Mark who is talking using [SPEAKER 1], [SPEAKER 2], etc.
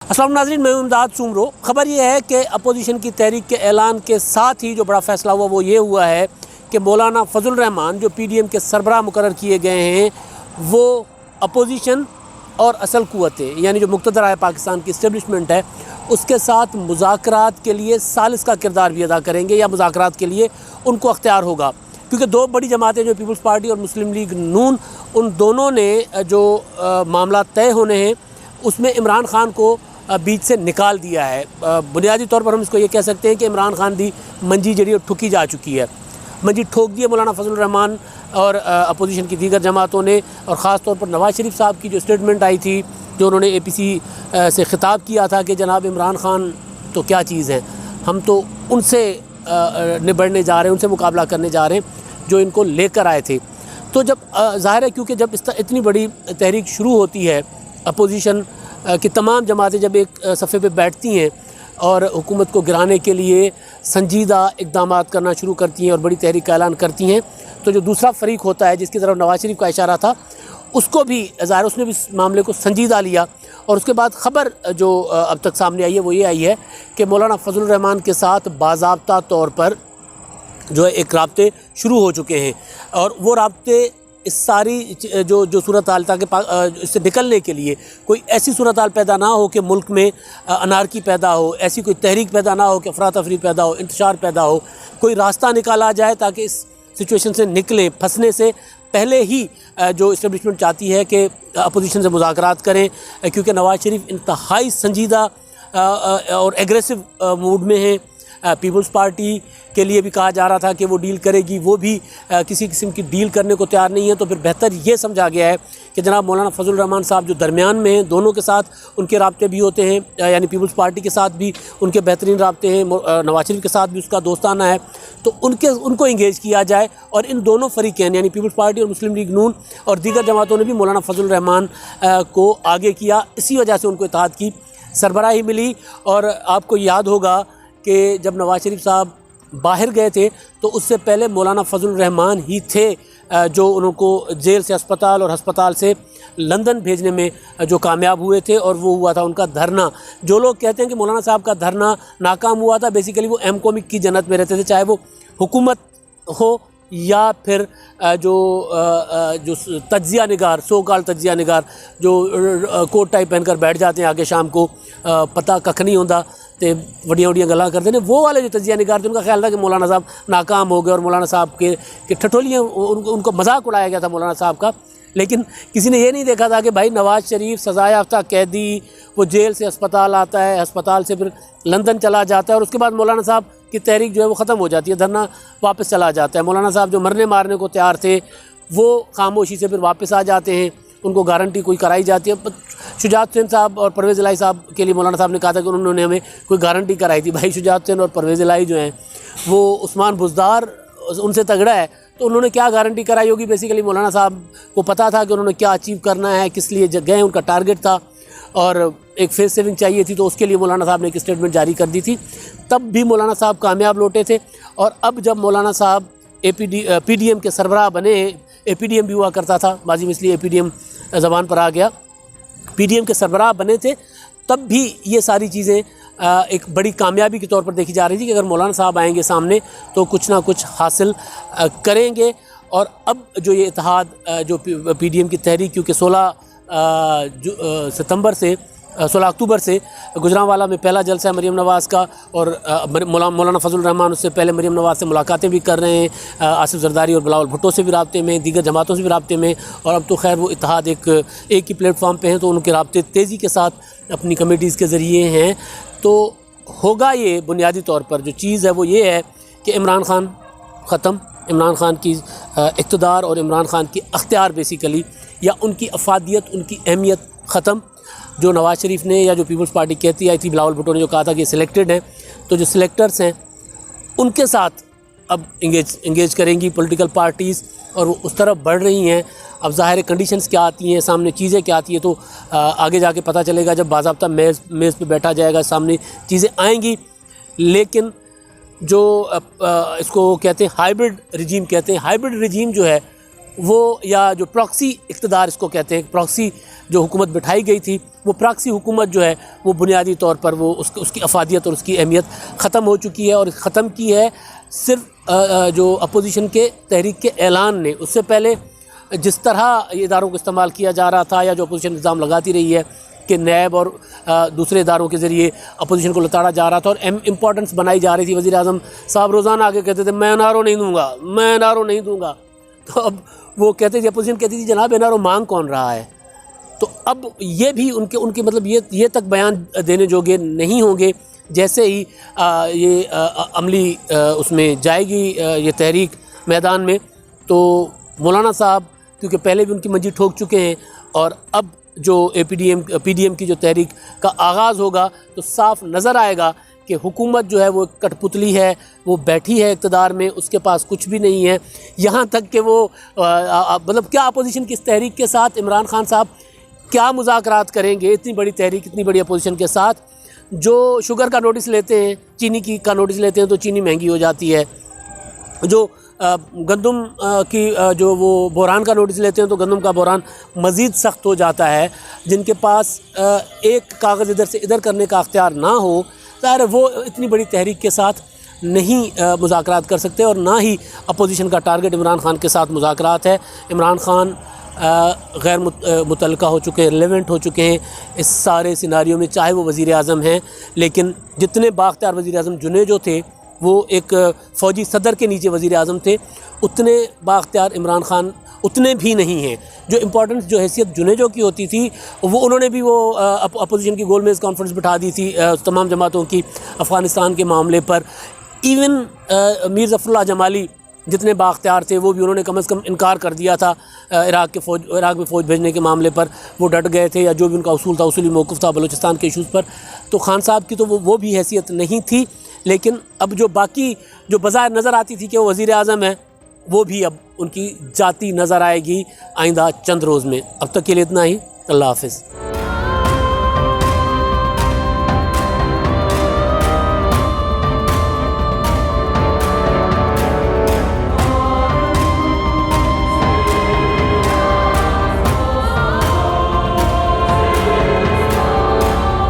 [SPEAKER 1] अस्सलाम नाज़रीन, मैं इमदाद सुमरो। ख़बर ये है कि अपोजिशन की तहरीक के ऐलान के साथ ही जो बड़ा फ़ैसला हुआ वो ये हुआ है कि मौलाना फ़ज़ल रहमान जो PDM के सरबराह मुकर्रर किए गए हैं वो अपोजिशन और असल क़ुव्वतें यानी जो मुक़्तदर है पाकिस्तान की इस्टेब्लिशमेंट है उसके साथ मुज़ाकरात के लिए सालिस का किरदार भी अदा करेंगे या मुज़ाकरात के लिए उनको अख्तियार होगा, क्योंकि दो बड़ी जमातें जो पीपल्स पार्टी और मुस्लिम लीग नून उन दोनों ने जो मामला तय होने हैं उसमें इमरान खान को बीच से निकाल दिया है। बुनियादी तौर पर हम इसको ये कह सकते हैं कि इमरान खान दी मंजी जड़ी ठुकी जा चुकी है, मंजी ठोक दी है मौलाना फ़ज़ल रहमान और अपोजिशन की दीगर जमातों ने। और ख़ास तौर पर नवाज़ शरीफ साहब की जो स्टेटमेंट आई थी, जो उन्होंने APC से ख़िताब किया था कि जनाब इमरान खान तो क्या चीज़ है, हम तो उनसे निबड़ने जा रहे हैं, उनसे मुकाबला करने जा रहे हैं जो इनको लेकर आए थे। तो जब ज़ाहिर है क्योंकि जब इतनी बड़ी तहरीक शुरू होती है, अपोजिशन कि तमाम जमातें जब एक सफ़े पे बैठती हैं और हुकूमत को गिराने के लिए संजीदा इक़दामात करना शुरू करती हैं और बड़ी तहरीक का ऐलान करती हैं, तो जो दूसरा फ़रीक होता है जिसकी तरफ नवाज़ शरीफ का इशारा था उसको भी ज़ाहिर उसने भी इस मामले को संजीदा लिया। और उसके बाद ख़बर जो अब तक सामने आई है वो ये आई है कि मौलाना फ़ज़ल रहमान के साथ बाज़ाब्ता तौर पर जो है एक राब्ते शुरू हो चुके हैं और वो राब्ते इस सारी जो सूरत हाल ताकि इससे निकलने के लिए कोई ऐसी सूरत हाल पैदा ना हो कि मुल्क में अनारकी पैदा हो, ऐसी कोई तहरीक पैदा ना हो कि अफरा तफरी पैदा हो, इंतशार पैदा हो, कोई रास्ता निकाला जाए ताकि इस सिचुएशन से निकलें। फंसने से पहले ही जो इस्टेब्लिशमेंट चाहती है कि अपोजिशन से मुज़ाकरात करें, क्योंकि नवाज़ शरीफ इंतहाई संजीदा और एग्रेसिव मूड में हैं। पीपल्स पार्टी के लिए भी कहा जा रहा था कि वो डील करेगी, वो भी किसी किस्म की डील करने को तैयार नहीं है। तो फिर बेहतर ये समझा गया है कि जनाब मौलाना फ़ज़ल रहमान साहब जो दरमियान में हैं, दोनों के साथ उनके राब्ते भी होते हैं, यानी पीपल्स पार्टी के साथ भी उनके बेहतरीन राब्ते हैं, नवाज़ शरीफ के साथ भी उसका दोस्ताना है, तो उनको इंगेज किया जाए। और इन दोनों फ़रीक़ैन यानी पीपल्स पार्टी और मुस्लिम लीग नून और दीगर जमातों ने भी मौलाना फ़ज़ल रहमान को आगे किया, इसी वजह से उनको इत्तेहाद की सरबराही मिली। और आपको याद होगा कि जब नवाज़ शरीफ साहब बाहर गए थे तो उससे पहले मौलाना फ़ज़ल रहमान ही थे जो उनको जेल से अस्पताल और हस्पताल से लंदन भेजने में जो कामयाब हुए थे। और वो हुआ था उनका धरना। जो लोग कहते हैं कि मौलाना साहब का धरना नाकाम हुआ था, बेसिकली वो M कॉमिक की जन्नत में रहते थे, चाहे वो हुकूमत हो या फिर जो तज्जिया निगार, सो कॉल्ड तज्जिया निगार जो कोट टाइप पहनकर बैठ जाते हैं आगे शाम को, पता कख नहीं होता तो वड्डियां वड्डियां गल्लां करते हैं, वो वाले जो तज्जिया निगार थे उनका ख्याल था कि मौलाना साहब नाकाम हो गए और मौलाना साहब के ठठोलियाँ उनको मजाक उड़ाया गया था मौलाना साहब का। लेकिन किसी ने ये नहीं देखा था कि भाई नवाज़ शरीफ सज़ा याफ्ता कैदी, वो जेल से अस्पताल आता है, अस्पताल से फिर लंदन चला जाता है और उसके बाद मौलाना साहब की तहरीक जो है वो ख़त्म हो जाती है, धरना वापस चला जाता है। मौलाना साहब जो मरने मारने को तैयार थे वो खामोशी से फिर वापस आ जाते हैं, उनको गारंटी कोई कराई जाती है। शुजात हुसैन साहब और परवेज़ इलाही साहब के लिए मौलाना साहब ने कहा था कि उन्होंने हमें कोई गारंटी कराई थी। भाई शुजात हुसैन और परवेज़ इलाही जो हैं वो उस्मान बुज़दार उनसे तगड़ा है, तो उन्होंने क्या गारंटी कराई होगी। बेसिकली मौलाना साहब को पता था कि उन्होंने क्या अचीव करना है, किस लिए गए, उनका टारगेट था और एक फेस सेविंग चाहिए थी, तो उसके लिए मौलाना साहब ने एक स्टेटमेंट जारी कर दी थी। तब भी मौलाना साहब कामयाब लौटे थे। और अब जब मौलाना साहब PDM के सरबराह बने, APDM भी हुआ करता था माजी में, इसलिए APDM ज़बान पर आ गया, PDM के सरबराह बने थे, तब भी ये सारी चीज़ें एक बड़ी कामयाबी के तौर पर देखी जा रही थी कि अगर मौलाना साहब आएंगे सामने तो कुछ ना कुछ हासिल करेंगे। और अब जो ये इत्तेहाद जो PDM की तहरीक, क्योंकि 16 अक्टूबर से गुजरांवाला में पहला जलसा है मरीम नवाज़ का और मौलाना फ़ज़ल रहमान उससे पहले मरीम नवाज़ से मुलाकातें भी कर रहे हैं, आसिफ जरदारी और बिलावल भुट्टो से भी राब्ते में, दीगर जमातों से भी राब्ते में। और अब तो खैर वो इत्तेहाद एक ही प्लेटफॉर्म पे हैं, तो उनके राब्ते तेज़ी के साथ अपनी कमेटीज़ के ज़रिए हैं। तो होगा ये बुनियादी तौर पर जो चीज़ है वो ये है कि इमरान खान ख़त्म, इमरान खान की इक़्तिदार और इमरान खान की अख्तियार बेसिकली, या उनकी अफादियत, उनकी अहमियत ख़त्म। जो नवाज़ शरीफ ने या जो पीपल्स पार्टी कहती आई थी, बिलावल भुट्टो ने जो कहा था कि सिलेक्टेड हैं, तो जो सिलेक्टर्स हैं उनके साथ अब इंगेज करेंगी पॉलिटिकल पार्टीज़ और वो उस तरफ बढ़ रही हैं। अब ज़ाहिर कंडीशंस क्या आती हैं, सामने चीज़ें क्या आती हैं, तो आगे जाके पता चलेगा जब बाज़ाब्ता मेज़ पे बैठा जाएगा, सामने चीज़ें आएंगी। लेकिन जो इसको कहते हैं हाइब्रिड रिजीम कहते हैं, हाइब्रिड रिजीम जो है वो, या जो प्रॉक्सी इक़्तिदार इसको कहते हैं, प्रॉक्सी جو حکومت بٹھائی گئی تھی وہ پراکسی حکومت جو ہے وہ بنیادی طور پر وہ اس کی افادیت اور اس کی اہمیت ختم ہو چکی ہے، اور ختم کی ہے صرف جو اپوزیشن کے تحریک کے اعلان نے۔ اس سے پہلے جس طرح یہ اداروں کو استعمال کیا جا رہا تھا، یا جو اپوزیشن الزام لگاتی رہی ہے کہ نیب اور دوسرے اداروں کے ذریعے اپوزیشن کو لتاڑا جا رہا تھا اور امپورٹنس بنائی جا رہی تھی، وزیر اعظم صاحب روزانہ آگے کہتے تھے میں NRO نہیں دوں گا، میں NRO نہیں دوں گا، تو اب وہ کہتے تھے، اپوزیشن کہتی تھی جناب NRO مانگ کون رہا ہے؟ تو اب یہ بھی ان کے مطلب یہ تک بیان دینے جوگے نہیں ہوں گے جیسے ہی یہ عملی اس میں جائے گی یہ تحریک میدان میں۔ تو مولانا صاحب کیونکہ پہلے بھی ان کی منجی ٹھوک چکے ہیں، اور اب جو پی ڈی ایم کی جو تحریک کا آغاز ہوگا تو صاف نظر آئے گا کہ حکومت جو ہے وہ کٹ پتلی ہے، وہ بیٹھی ہے اقتدار میں، اس کے پاس کچھ بھی نہیں ہے، یہاں تک کہ وہ مطلب کیا اپوزیشن کی اس تحریک کے ساتھ عمران خان صاحب کیا مذاکرات کریں گے؟ اتنی بڑی تحریک، اتنی بڑی اپوزیشن کے ساتھ، جو شوگر کا نوٹس لیتے ہیں، چینی کا نوٹس لیتے ہیں تو چینی مہنگی ہو جاتی ہے، جو گندم کی جو وہ بحران کا نوٹس لیتے ہیں تو گندم کا بحران مزید سخت ہو جاتا ہے، جن کے پاس ایک کاغذ ادھر سے ادھر کرنے کا اختیار نہ ہو، ظاہر ہے وہ اتنی بڑی تحریک کے ساتھ نہیں مذاکرات کر سکتے، اور نہ ہی اپوزیشن کا ٹارگٹ عمران خان کے ساتھ مذاکرات ہے۔ عمران خان غیر متعلقہ ہو چکے ہیں، ریلیونٹ ہو چکے ہیں اس سارے سیناریو میں، چاہے وہ وزیر اعظم ہیں، لیکن جتنے بااختیار وزیر اعظم جنے جو تھے وہ ایک فوجی صدر کے نیچے وزیر اعظم تھے، اتنے بااختیار عمران خان اتنے بھی نہیں ہیں۔ جو امپورٹنس، جو حیثیت جنیجو کی ہوتی تھی، وہ انہوں نے بھی وہ اپوزیشن کی گول میز کانفرنس بٹھا دی تھی تمام جماعتوں کی افغانستان کے معاملے پر۔ ایون میر ظفر اللہ جمالی جتنے بااختیار تھے وہ بھی انہوں نے کم از کم انکار کر دیا تھا عراق میں فوج بھیجنے کے معاملے پر، وہ ڈٹ گئے تھے، یا جو بھی ان کا اصول تھا، اصولی موقف تھا بلوچستان کے ایشوز پر۔ تو خان صاحب کی تو وہ بھی حیثیت نہیں تھی، لیکن اب جو باقی جو بظاہر نظر آتی تھی کہ وہ وزیر اعظم ہے، وہ بھی اب ان کی جاتی نظر آئے گی آئندہ چند روز میں۔ اب تک کے لیے اتنا ہی، اللہ حافظ۔